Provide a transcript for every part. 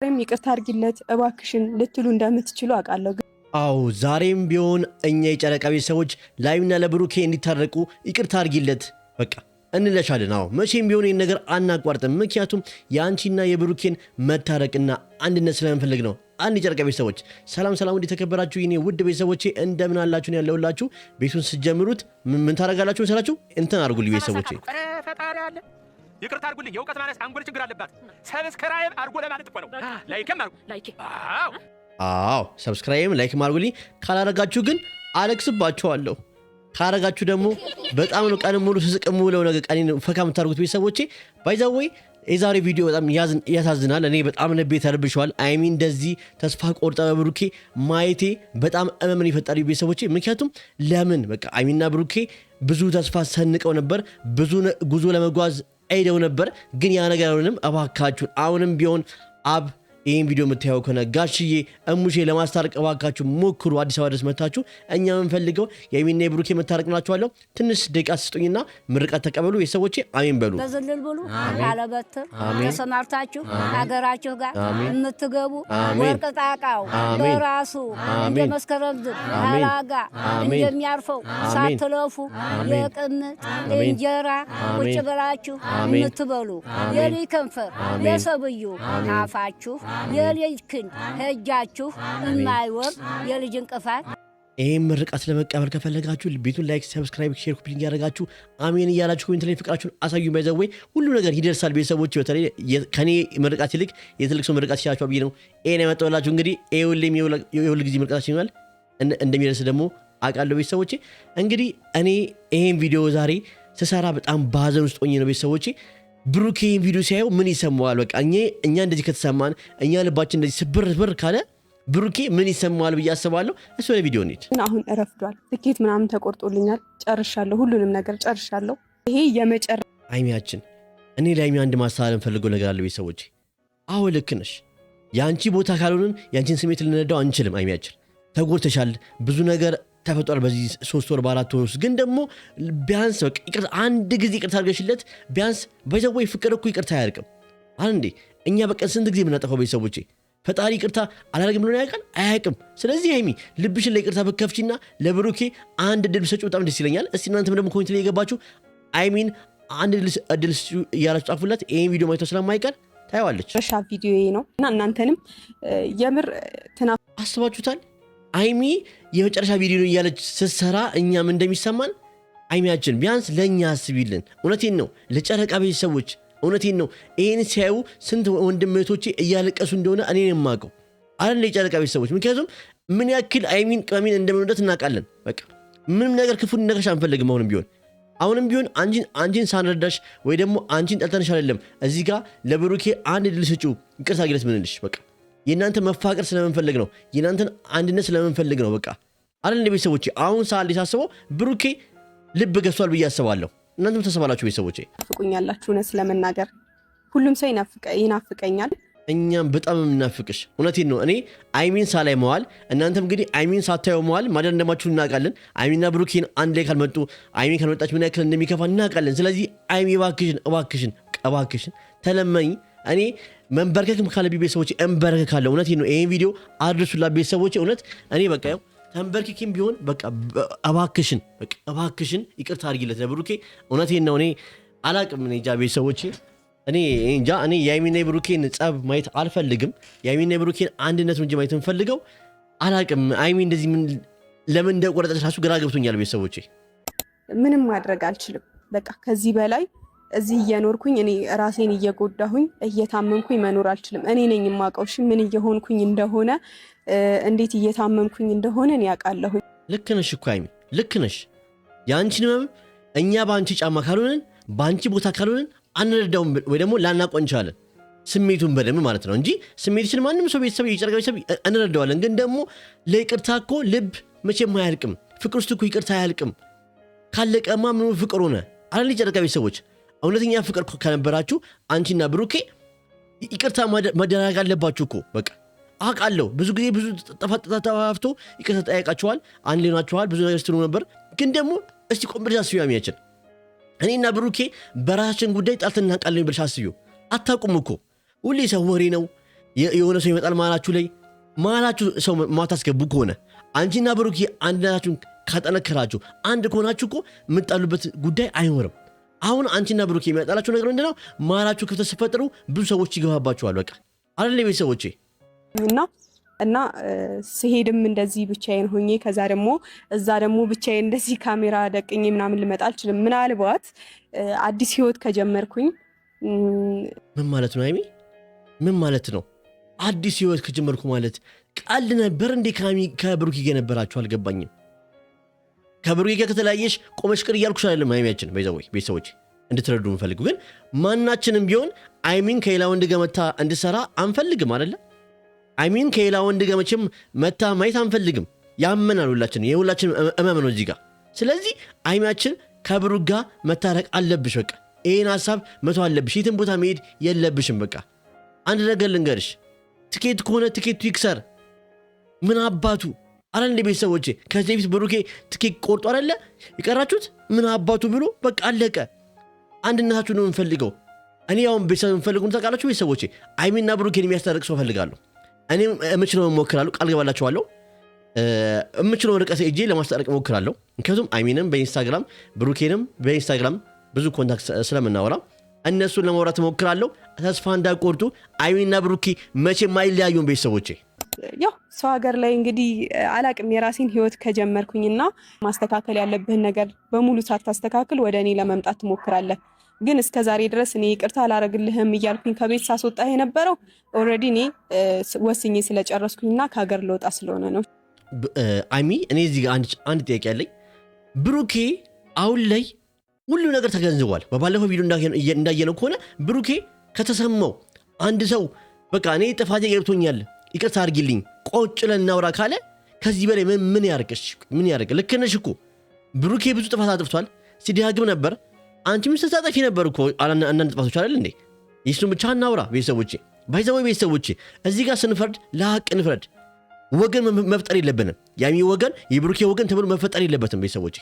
ይቅርታ አድርጊለት እባክሽን ልትሉ እንደምትችሉ አውቃለሁ። አዎ ዛሬም ቢሆን እኛ የጨረቃ ቤተሰቦች ላይና ለብሩኬ እንዲታረቁ ይቅርታ አድርጊለት በቃ እንለሻለን። አዎ መቼም ቢሆን ይህን ነገር አናቋርጥም። ምክንያቱም የአንቺና የብሩኬን መታረቅና አንድነት ስለምንፈልግ ነው። አንድ የጨረቃ ቤተሰቦች ሰላም ሰላም፣ እንዴት ተከበራችሁ የኔ ውድ ቤተሰቦቼ እንደምን አላችሁ? ነው ያለውላችሁ። ቤቱን ስትጀምሩት ምን ታረጋላችሁ መሰላችሁ? እንትን አድርጉልኝ ቤተሰቦቼ። ፈጣሪ አለ ይቅርታ አድርጉልኝ። የእውቀት ማለት አንጎል ችግር አለባት። ሰብስክራይብ አድርጎ ለማለት እኮ ነው። ላይክም አድርጉ። አዎ ሰብስክራይብ ላይክ አድርጉልኝ። ካላረጋችሁ ግን አለቅስባችኋለሁ። ካረጋችሁ ደግሞ በጣም ነው ቀን ሙሉ ስስቅም ውለው ነገ ቀን ፈካ የምታርጉት ቤተሰቦቼ። ባይዛወይ የዛሬ ቪዲዮ በጣም ያሳዝናል። እኔ በጣም ልቤ ተርብሸዋል። አይሚ እንደዚህ ተስፋ ቆርጣ በብሩኬ ማየቴ በጣም እመምን ይፈጣሪ ቤተሰቦቼ። ምክንያቱም ለምን በቃ አይሚና ብሩኬ ብዙ ተስፋ ሰንቀው ነበር፣ ብዙ ጉዞ ለመጓዝ አይደው ነበር። ግን ያ ነገር እባካችሁን አሁንም ቢሆን አብ ይህን ቪዲዮ የምታየው ከሆነ ጋሽዬ እሙሼ ለማስታረቅ እባካችሁ ሞክሩ። አዲስ አበባ ድረስ መታችሁ እኛ የምንፈልገው የአይሚና የብሩኬ መታረቅ ናችኋለሁ። ትንሽ ደቂቃ ስጡኝና ምርቃት ተቀበሉ ቤተሰቦቼ። አሜን በሉ። በዝልል ብሉ ያለበትር ተሰማርታችሁ ሀገራችሁ ጋር የምትገቡ ወርቅ ጣቃው በራሱ እንደ መስከረም አላጋ እንደሚያርፈው ሳትለፉ የቅምጥ እንጀራ ቁጭ ብላችሁ የምትበሉ የልጅ ከንፈር የሰብዩ አፋችሁ የልጅ ክንድ ሄጃችሁ የማይወርድ የልጅ እንቅፋት። ይህም ምርቃት ለመቀበል ከፈለጋችሁ ቤቱን ላይክ፣ ሰብስክራይብ፣ ሼር፣ ኮፒሊንግ ያደረጋችሁ አሜን እያላችሁ ኮሜንት ላይ ፍቅራችሁን አሳዩ። ባይዘወይ ሁሉ ነገር ይደርሳል ቤተሰቦች። በተለይ ከኔ ምርቃት ይልቅ የትልቅ ሰው ምርቃት ይሻላችኋል ብዬ ነው ይሄን ያመጣሁላችሁ። እንግዲህ ሁሌም የሁል ጊዜ ምርቃታችን ይሆናል እንደሚደርስ ደግሞ አውቃለሁ ቤተሰቦቼ። እንግዲህ እኔ ይሄን ቪዲዮ ዛሬ ስሰራ በጣም ባዘን ውስጥ ሆኜ ነው ቤተሰቦቼ። ብሩኬ ቪዲዮ ሲያየው ምን ይሰማዋል? በቃ እኛ እንደዚህ ከተሰማን እኛ ልባችን እንደዚህ ስብር ካለ ብሩኬ ምን ይሰማዋል ብዬ አስባለሁ። እሱ ወደ ቪዲዮ እንሂድ። አሁን እረፍዷል። ትኬት ምናምን ተቆርጦልኛል። ጨርሻለሁ፣ ሁሉንም ነገር ጨርሻለሁ። ይሄ የመጨረሻ አይሚያችን። እኔ ለአይሚ አንድ ማስተላለፍ ፈልገው ነገር አለ ቤተሰቦቼ። አዎ ልክ ነሽ። የአንቺ ቦታ ካልሆንን የአንቺን ስሜት ልንረዳው አንችልም። አይሚያችን ተጎድተሻል። ብዙ ነገር ተፈጧል በዚህ 3 ወር 4 ወር ውስጥ። ግን ደግሞ ቢያንስ በቃ ይቅርታ አንድ ጊዜ ይቅርታ አድርገሽለት ቢያንስ ባይዘወይ ፍቅር እኮ ይቅርታ አያርቅም አንዴ። እኛ በቀን ስንት ጊዜ የምናጠፋው ቤተሰቦቼ? ፈጣሪ ይቅርታ አላደርግም ብሎ ያውቃል? አያውቅም። ስለዚህ አይሚ ልብሽን ለይቅርታ ብትከፍቺና ለብሩኬ አንድ እድል ብትሰጪው በጣም ደስ ይለኛል። እስቲ እናንተም ደግሞ ኮሜንት ላይ የገባችሁ አይሚን አንድ እድል እያላችሁ ጻፉላት። ይሄን ቪዲዮ ማየቷ ስለማይቀር ታየዋለች። ረሻ ቪዲዮ ነው እና እናንተንም የምር አስባችሁታል? አይሚ የመጨረሻ ቪዲዮ እያለች ስትሰራ እኛም እንደሚሰማን አይሚያችን ቢያንስ ለእኛ አስቢልን። እውነቴን ነው ለጨረቃ ቤተሰቦች እውነቴን ነው። ይህን ሲያዩ ስንት ወንድም እህቶቼ እያለቀሱ እንደሆነ እኔን የማውቀው አለን የጨረቃ ቤተሰቦች። ምክንያቱም ምን ያክል አይሚን ቅመሚን እንደምንወዳት እናውቃለን። በቃ ምንም ነገር ክፉ ነገርሽ አንፈልግም። አሁንም ቢሆን አንቺን ሳንረዳሽ ወይ ደግሞ አንቺን ጠልተንሽ አይደለም። እዚህ ጋር ለብሩኬ አንድ ድል ስጪው ይቅርታ ግለት ምንልሽ በቃ የእናንተ መፋቀር ስለምንፈልግ ነው። የእናንተን አንድነት ስለምንፈልግ ነው። በቃ አይደል እንደ ቤተሰቦቼ። አሁን ሰዓት ሳስበው ብሩኬ ልብ ገዝቷል ብዬ አስባለሁ። እናንተም ተሰባላችሁ ቤተሰቦቼ። ናፍቁኛላችሁ። እውነት ስለመናገር ሁሉም ሰው ይናፍቀኛል። እኛም በጣም የምናፍቅሽ እውነቴን ነው። እኔ አይሚን ሳላይ መዋል እናንተም እንግዲህ አይሚን ሳታየው መዋል ማደር እንደማችሁ እናውቃለን። አይሚና ብሩኬን አንድ ላይ ካልመጡ አይሚን ካልመጣች ምን ያክል እንደሚከፋ እናውቃለን። ስለዚህ አይሚ እባክሽን ተለመኝ። እኔ መንበርከክም ካለብኝ ቤተሰቦቼ እንበረከካለሁ። እውነቴን ነው። ይሄን ቪዲዮ አድርሱላት ቤተሰቦቼ። እውነት እኔ በቃ ያው ተንበርክኪም ቢሆን በቃ እባክሽን ይቅርታ አድርጊለት ለብሩኬ። እውነቴን ነው። እኔ አላቅም እንጃ ቤተሰቦቼ። እኔ የአይሚና የብሩኬን ጸብ ማየት አልፈልግም። የአይሚና የብሩኬን አንድነት እንጂ ማየት እንፈልገው አላቅም። አይሚ እንደዚህ ለምን እንደቆረጠች ራሱ ግራ ገብቶኛል ቤተሰቦቼ። ምንም ማድረግ አልችልም። በቃ ከዚህ በላይ እዚህ እየኖርኩኝ እኔ ራሴን እየጎዳሁኝ እየታመምኩኝ መኖር አልችልም። እኔ ነኝ የማውቀው ምን እየሆንኩኝ እንደሆነ እንዴት እየታመምኩኝ እንደሆነ እኔ ያውቃለሁኝ። ልክ ነሽ እኮ አይሚ ልክ ነሽ። የአንቺን ህመም እኛ በአንቺ ጫማ ካልሆንን በአንቺ ቦታ ካልሆንን አንረዳውም ወይ ደግሞ ላናውቀው እንችላለን። ስሜቱን በደንብ ማለት ነው እንጂ ስሜትሽን ማንም ሰው ቤተሰብ የጨረቃ ቤተሰብ እንረዳዋለን። ግን ደግሞ ለይቅርታ እኮ ልብ መቼም አያልቅም። ፍቅር ውስጥ እኮ ይቅርታ አያልቅም። ካለቀማ ምኑ ፍቅር ሆነ አይደል? የጨረቃ ቤተሰቦች እውነተኛ ፍቅር ከነበራችሁ አንቺና ብሩኬ ይቅርታ መደረግ አለባችሁ እኮ በቃ አውቃለሁ። ብዙ ጊዜ ብዙ ተፋፍቶ ይቅርታ ጠያቃችኋል፣ አንድ ላይ ናችኋል፣ ብዙ ነገር ስትሉ ነበር። ግን ደግሞ እስቲ ቆም ብለሽ አስቢው ያሚያችን እኔና ብሩኬ በራሳችን ጉዳይ ጣልተን እናውቃለን ብለሽ አስቢው። አታውቁም እኮ ሁሌ ሰው ወሬ ነው የሆነ ሰው ይመጣል ማላችሁ ሰው ማታስገቡ ከሆነ አንቺና ብሩኬ አንድነታችሁን ካጠነከራችሁ አንድ ከሆናችሁ እኮ የምጣሉበት ጉዳይ አይኖርም። አሁን አንቺና ብሩኬ የሚያጣላችሁ ነገር ምንድነው? ማላችሁ ክፍተት ሲፈጥሩ ብዙ ሰዎች ይገባባችኋል። በቃ አይደል ቤተሰቦቼ? እና ስሄድም እንደዚህ ብቻዬን ሆኜ ከዛ ደግሞ እዛ ደግሞ ብቻዬን እንደዚህ ካሜራ ደቅኜ ምናምን ልመጣ አልችልም። ምናልባት አዲስ ህይወት ከጀመርኩኝ ምን ማለት ነው አይሚ? ምን ማለት ነው አዲስ ህይወት ከጀመርኩ ማለት? ቃል ነበር እንዴ ከብሩኬ ጋር ነበራችሁ? አልገባኝም። ከብሩኬ ጋር ከተለያየሽ ቆመሽ ቅር እያልኩሽ አይደለም አይሚያችን። ቤተሰቦች እንድትረዱ እንፈልጉ። ግን ማናችንም ቢሆን አይሚን ከሌላ ወንድ ጋር መታ እንድሰራ አንፈልግም አይደለ? አይሚን ከሌላ ወንድ ጋር መቼም መታ ማየት አንፈልግም። ያመናል ሁላችን፣ የሁላችን እመም ነው እዚህ ጋር። ስለዚህ አይሚያችን ከብሩክ ጋር መታረቅ አለብሽ። በቃ ይሄን ሐሳብ መተው አለብሽ። የትም ቦታ መሄድ የለብሽም። በቃ አንድ ነገር ልንገርሽ፣ ትኬት ከሆነ ትኬቱ ይክሰር። ምን አባቱ አረ እንደ ቤተሰቦቼ ከዚህ በፊት ብሩኬ ትኬት ቆርጦ አይደለ ይቀራችሁት? ምን አባቱ ብሎ በቃ አለቀ። አንድነታችሁ ነው የምፈልገው። እኔ ያው ቤተሰብ የምፈልጉን ታውቃላችሁ ቤተሰቦቼ። አይሚና ብሩኬን የሚያስታርቅ ሰው ፈልጋለሁ። እኔም የምችለውን እሞክራለሁ፣ ቃል ገባላችኋለሁ። የምችለውን ርቀት እጄ ለማስታረቅ እሞክራለሁ። ምክንያቱም አይሚንም በኢንስታግራም ብሩኬንም በኢንስታግራም ብዙ ኮንታክት ስለምናወራ እነሱን ለማውራት እሞክራለሁ። ተስፋ እንዳቆርጡ። አይሚና ብሩኬ መቼም አይለያዩም ቤተሰቦቼ። ያው ሰው ሀገር ላይ እንግዲህ አላቅም የራሴን ህይወት ከጀመርኩኝና ማስተካከል ያለብህን ነገር በሙሉ ሳታስተካክል ወደ እኔ ለመምጣት ትሞክራለህ። ግን እስከ ዛሬ ድረስ እኔ ይቅርታ አላረግልህም እያልኩኝ ከቤት ሳስወጣ የነበረው ኦልሬዲ እኔ ወስኜ ስለጨረስኩኝና ከሀገር ልወጣ ስለሆነ ነው። አይሚ እኔ እዚህ ጋር አንድ ጥያቄ ያለኝ፣ ብሩኬ አሁን ላይ ሁሉ ነገር ተገንዝቧል። በባለፈው ቪዲዮ እንዳየነው ከሆነ ብሩኬ ከተሰማው አንድ ሰው በቃ እኔ ጥፋቴ ገብቶኛል ይቅርታ አድርጊልኝ ቆጭ ለናውራ ካለ ከዚህ በላይ ምን ያርቅሽ? ምን ያርቅ? ልክ ነሽ እኮ ብሩኬ ብዙ ጥፋት አጥፍቷል፣ ሲደጋግም ነበር። አንቺም ስትሳጠፊ ነበር እኮ አንዳንድ ጥፋቶች አይደል እንዴ? ይሱን ብቻ እናውራ ቤተሰቦቼ። ባይዘው ቤተሰቦቼ እዚህ ጋር ስንፈርድ ለሐቅ እንፍረድ። ወገን መፍጠር የለብንም። ያሚ ወገን የብሩኬ ወገን ተብሎ መፈጠር የለበትም ቤተሰቦቼ።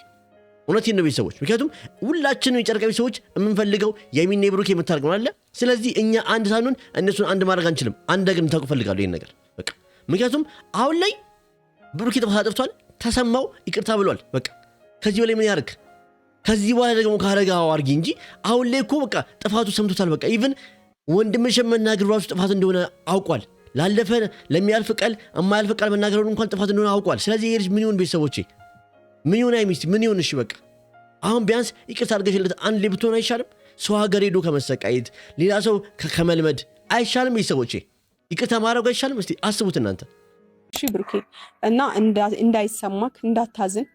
እውነቴን ነው ቤተሰቦች። ምክንያቱም ሁላችንም የጨረቃ ቤተሰቦች የምንፈልገው የሚና የብሩኬ የምታርቅ ነው አለ። ስለዚህ እኛ አንድ ሳንሆን እነሱን አንድ ማድረግ አንችልም። አንድ ነገር እንታውቁ ፈልጋለሁ ይሄን ነገር በቃ። ምክንያቱም አሁን ላይ ብሩኬ ጥፋት አጥፍቷል፣ ተሰማው፣ ይቅርታ ብሏል። በቃ ከዚህ በላይ ምን ያርግ? ከዚህ በኋላ ደግሞ ካረጋው አርጊ እንጂ አሁን ላይ እኮ በቃ ጥፋቱ ሰምቶታል። በቃ ኢቭን ወንድምሽ መናገር ራሱ ጥፋት እንደሆነ አውቋል። ላለፈ ለሚያልፍ ቃል የማያልፍ ቃል መናገሩን እንኳን ጥፋት እንደሆነ አውቋል። ስለዚህ ይሄ ልጅ ምን ይሁን ቤተሰቦቼ? ምን ይሁን አይሚስት ምን ይሁን? እሺ በቃ አሁን ቢያንስ ይቅርታ አድርገሽለት አንድ ላይ ብትሆን አይሻልም? ሰው ሀገር ሄዶ ከመሰቃየት ሌላ ሰው ከመልመድ አይሻልም? ቤተሰቦቼ ይቅርታ ማድረግ አይሻልም? እስቲ አስቡት እናንተ። እሺ ብሩኬ፣ እና እንዳይሰማክ እንዳታዝን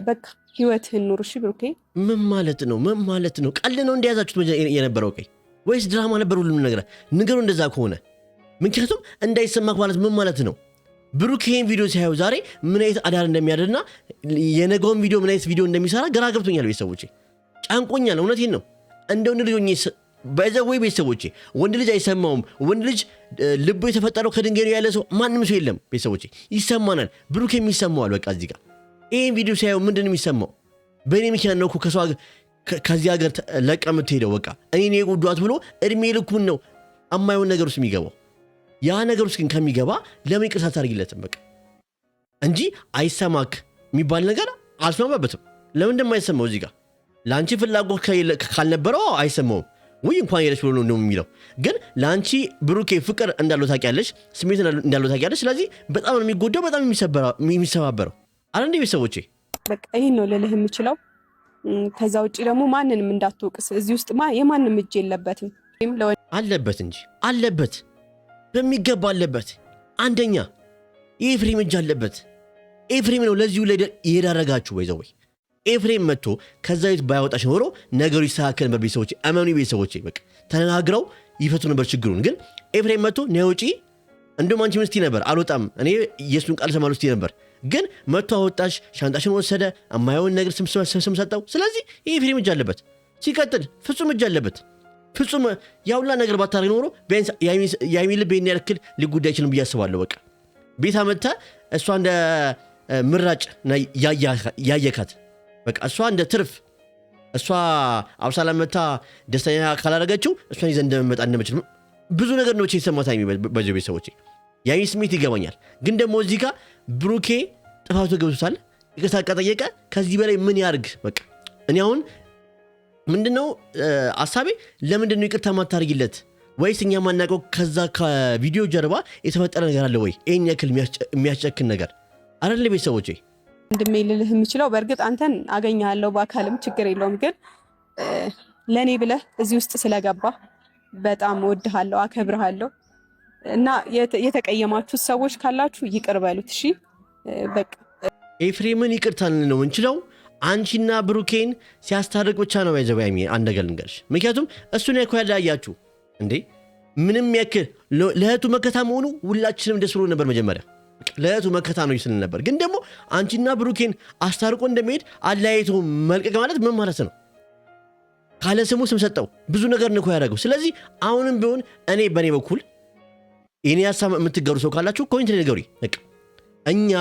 በቃ ህይወትህን ኑር። እሺ ብሩኬ። ምን ማለት ነው? ምን ማለት ነው? ቀል ነው እንደያዛችሁት የነበረው ቀይ ወይስ ድራማ ነበር? ሁሉም ነገር ንገሩ እንደዛ ከሆነ። ምክንያቱም እንዳይሰማክ ማለት ምን ማለት ነው? ብሩክ ይሄን ቪዲዮ ሲያዩ ዛሬ ምን አይነት አዳር እንደሚያደርና የነገውን ቪዲዮ ምን አይነት ቪዲዮ እንደሚሰራ ግራ ገብቶኛል ቤተሰቦቼ። ጫንቆኛል። እውነቴን ነው። እንደው ልጆች በዘወይ ቤተሰቦቼ ወንድ ልጅ አይሰማውም። ወንድ ልጅ ልቡ የተፈጠረው ከድንጋይ ነው ያለ ሰው ማንም ሰው የለም ቤተሰቦቼ። ይሰማናል። ብሩክ የሚሰማዋል። በቃ እዚህ ጋር ይሄን ቪዲዮ ሲያዩ ምንድን ነው የሚሰማው? በእኔ ምክንያት ነው እኮ ከዚህ ሀገር ለቃ የምትሄደው በቃ እኔ የጎዷት ብሎ እድሜ ልኩን ነው አማይሆን ነገር ውስጥ የሚገባው። ያ ነገር ውስጥ ግን ከሚገባ ለምን ይቅርታ ታደርጊለትም? በቃ እንጂ አይሰማክ የሚባል ነገር አልሰማበትም። ለምን እንደማይሰማው እዚህ ጋር ለአንቺ ፍላጎት ካልነበረው አይሰማውም ወይ እንኳን የለሽ ብሎ ነው የሚለው። ግን ለአንቺ ብሩኬ ፍቅር እንዳለው ታውቂያለሽ፣ ስሜት እንዳለው ታውቂያለሽ። ስለዚህ በጣም ነው የሚጎዳው፣ በጣም የሚሰባበረው። አረ እንዴ ቤተሰቦቼ በቃ ይሄን ነው ልልህ የምችለው። ከዛ ውጪ ደግሞ ማንንም እንዳትወቅስ። እዚህ ውስጥ የማንም እጅ የለበትም። አለበት እንጂ አለበት፣ በሚገባ አለበት። አንደኛ ኤፍሬም እጅ አለበት። ኤፍሬም ነው ለዚሁ ላይ የዳረጋችሁ። ወይዘው ኤፍሬም መጥቶ ከዛ ቤት ባያወጣሽ ኖሮ ነገሩ ይስተካከል ነበር። ቤተሰቦቼ አመኑ። ቤተሰቦቼ በቃ ተነጋግረው ይፈቱ ነበር ችግሩን። ግን ኤፍሬም መጥቶ ነውጪ እንደውም አንቺ ምስቲ ነበር አልወጣም እኔ ኢየሱስን ቃል ሰማሉ እስቲ ነበር። ግን መጥቶ አወጣሽ፣ ሻንጣሽን ወሰደ፣ የማይሆን ነገር ስም ሰጠው። ስለዚህ ኤፍሬም እጅ አለበት። ሲቀጥል ፍጹም እጅ አለበት። ፍጹም ያውላ ነገር ባታረግ ኖሮ ቢያንስ ያሚ ልብ ይሄን ያክል ሊጎዳ አይችልም ብዬ አስባለሁ። በቃ ቤታ መጣ እሷ እንደ ምራጭ ያየካት በቃ እሷ እንደ ትርፍ እሷ አብሳላ መጣ ደስተኛ ካላረጋችሁ እሷን ይዘን እንደመጣ እንደምችል ብዙ ነገር ነው የተሰማት ሃይሚ በዚህ ቤተሰቦቼ የሃይሚ ስሜት ይገባኛል። ግን ደግሞ እዚህ ጋር ብሩኬ ጥፋቱ ገብቶታል ይቅርታ ጠየቀ ከዚህ በላይ ምን ያርግ በቃ እኔ አሁን ምንድነው አሳቤ ለምንድነው ይቅርታ ማታርጊለት ወይስ እኛ ማናቀው ከዛ ከቪዲዮ ጀርባ የተፈጠረ ነገር አለ ወይ እኛ ክል የሚያስጨክን ነገር አይደል ቤተሰቦቼ እንደሚልልህ የምችለው በእርግጥ አንተን አገኛለሁ በአካልም ችግር የለውም ግን ለኔ ብለህ እዚህ ውስጥ ስለገባ በጣም ወድሃለሁ አከብርሃለሁ እና የተቀየማችሁ ሰዎች ካላችሁ ይቅር በሉት እሺ በቃ ኤፍሬምን ይቅርታ ነው እንችለው አንቺና ብሩኬን ሲያስታርቅ ብቻ ነው ያዘባይሚ አንድ ነገር ልንገርሽ ምክንያቱም እሱን ያያችሁ እንዴ ምንም ያክል ለእህቱ መከታ መሆኑ ሁላችንም ደስ ብሎ ነበር መጀመሪያ ለእህቱ መከታ ነው ይስል ነበር ግን ደግሞ አንቺና ብሩኬን አስታርቆ እንደሚሄድ አለያይቶ መልቀቅ ማለት ምን ማለት ነው ካለ ስሙ ስም ሰጠው ብዙ ነገር ነው ያደረገው ስለዚህ አሁንም ቢሆን እኔ በኔ በኩል እኔ ያሳም የምትገሩ ሰው ካላችሁ ኮሜንት ላይ ንገሩኝ በቃ እኛ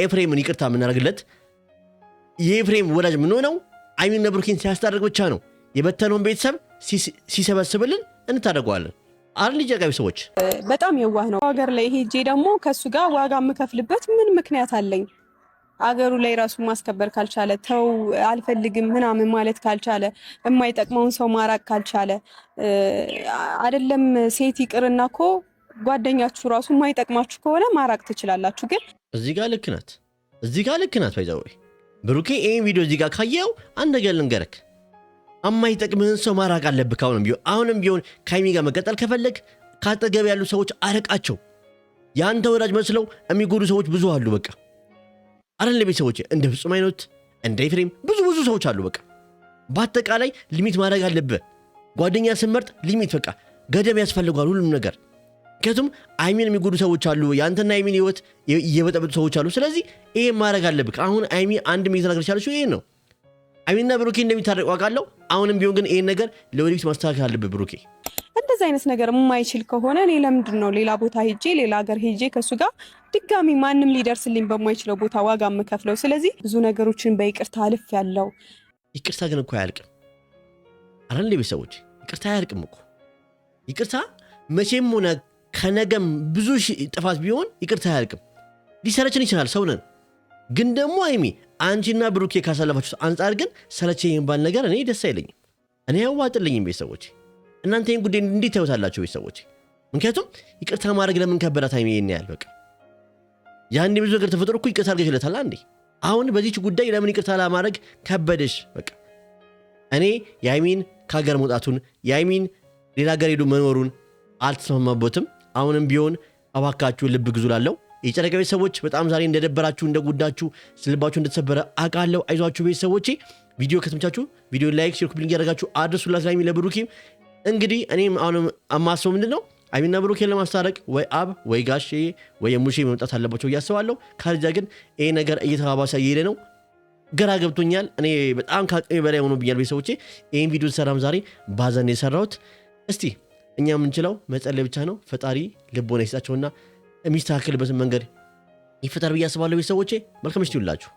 ኤፍሬምን ይቅርታ ምናረግለት የኤፍሬም ወዳጅ ምን ሆነው ሃይሚና ብሩኬን ሲያስታርቅ ብቻ ነው የበተነውን ቤተሰብ ሲሰበስብልን እንታደርገዋለን አርሊ ጀጋቢ ሰዎች በጣም የዋህ ነው ሀገር ላይ ሄጄ ደግሞ ከሱ ጋር ዋጋ የምከፍልበት ምን ምክንያት አለኝ አገሩ ላይ ራሱ ማስከበር ካልቻለ ተው አልፈልግም ምናምን ማለት ካልቻለ የማይጠቅመውን ሰው ማራቅ ካልቻለ አይደለም ሴት ይቅርናኮ ጓደኛችሁ ራሱ የማይጠቅማችሁ ከሆነ ማራቅ ትችላላችሁ ግን እዚህ ጋር ልክ ናት ባይዛው ብሩኬ ይሄን ቪዲዮ እዚህ ጋር ካየው አንድ ነገር ልንገርክ የማይጠቅምህን ሰው ማራቅ አለብህ አሁንም ቢሆን ከሃይሚ ጋር መቀጠል ከፈለግ ካጠገብ ያሉ ሰዎች አረቃቸው ያንተ ወዳጅ መስለው የሚጎዱ ሰዎች ብዙ አሉ በቃ አይደል ቤተሰቦቼ እንደ ፍጹም አይነት እንደ ኤፍሬም ብዙ ሰዎች አሉ በቃ በአጠቃላይ ሊሚት ማድረግ አለብህ ጓደኛ ስመርጥ ሊሚት በቃ ገደብ ያስፈልጋል ሁሉም ነገር ከቱም ሃይሚን የሚጎዱ ሰዎች አሉ ያንተና ሃይሚን ህይወት የበጠበጡ ሰዎች አሉ ስለዚህ ይሄ ማድረግ አለብህ አሁን ሃይሚ አንድ ሚኒት ነገር ይችላልሽ ይሄ ነው ሃይሚና ብሩኬ እንደሚታረቁ አውቃለሁ አሁንም ቢሆን ግን ይሄን ነገር ለወዲት ማስተካከል አለብህ ብሩኬ እንደዛ አይነት ነገር የማይችል ከሆነ እኔ ለምንድነው ሌላ ቦታ ሄጄ ሌላ ሀገር ሄጄ ከሱ ጋር ድጋሚ ማንም ሊደርስልኝ በማይችለው ቦታ ዋጋ የምከፍለው ስለዚህ ብዙ ነገሮችን በይቅርታ አልፍ ያለው ይቅርታ ግን እኮ አያልቅም አይደል ቤተሰቦች ይቅርታ አያልቅም እኮ ይቅርታ መቼም ሆነ ከነገም ብዙ ጥፋት ቢሆን ይቅርታ አያልቅም ሊሰለችን ይችላል ሰው ነን ግን ደግሞ ሃይሚ አንቺና ብሩኬ ካሳለፋችሁ አንፃር ግን ሰለቸኝ የሚባል ነገር እኔ ደስ አይለኝም እኔ ያዋጥልኝም ቤተሰቦች እናንተ ይሄን ጉዳይ እንዴት ታዩታላችሁ ቤተሰቦች ምክንያቱም ይቅርታ ማድረግ ለምን ከበዳት ሃይሚ ይሄን ያህል በቃ ያንዴ ብዙ ነገር ተፈጥሮ እኮ ይቅርታ አድርገሽለታል አንዴ አሁን በዚህ ጉዳይ ለምን ይቅርታ ለማድረግ ከበደሽ በቃ እኔ የሃይሚን ከሀገር መውጣቱን የሃይሚን ሌላ ሀገር ሄዱ መኖሩን አልተስማማበትም አሁንም ቢሆን አባካችሁ ልብ ግዙላለው የጨረቃ ቤተሰቦች በጣም ዛሬ እንደደበራችሁ እንደጉዳችሁ ስልባችሁ እንደተሰበረ አቃለው አይዟችሁ ቤተሰቦቼ ቪዲዮ ከተመቻችሁ ቪዲዮ ላይክ ሼር ኮፒ ሊንክ ያደርጋችሁ አድርሱላት ሃይሚ ለብሩኬ እንግዲህ እኔም አሁንም አማሰው ምንድነው ሃይሚና ብሩኬን ለማስታረቅ ወይ አብ ወይ ጋሼ ወይ ሙሼ መምጣት አለባቸው ያስባለሁ ካልዚያ ግን ይሄ ነገር እየተባባሰ ይሄደ ነው ግራ ገብቶኛል እኔ በጣም ከአቅሜ በላይ ሆኖብኛል ቤተሰቦቼ ይሄን ቪዲዮ ሰራም ዛሬ ባዘን የሰራሁት እስቲ እኛ ምንችለው መጸለይ ብቻ ነው ፈጣሪ ልቦና ይስጣቸውና የሚስተካከልበት መንገድ ይፈጠር ብዬ አስባለሁ ቤተሰቦቼ መልካም ምሽት ይሁንላችሁ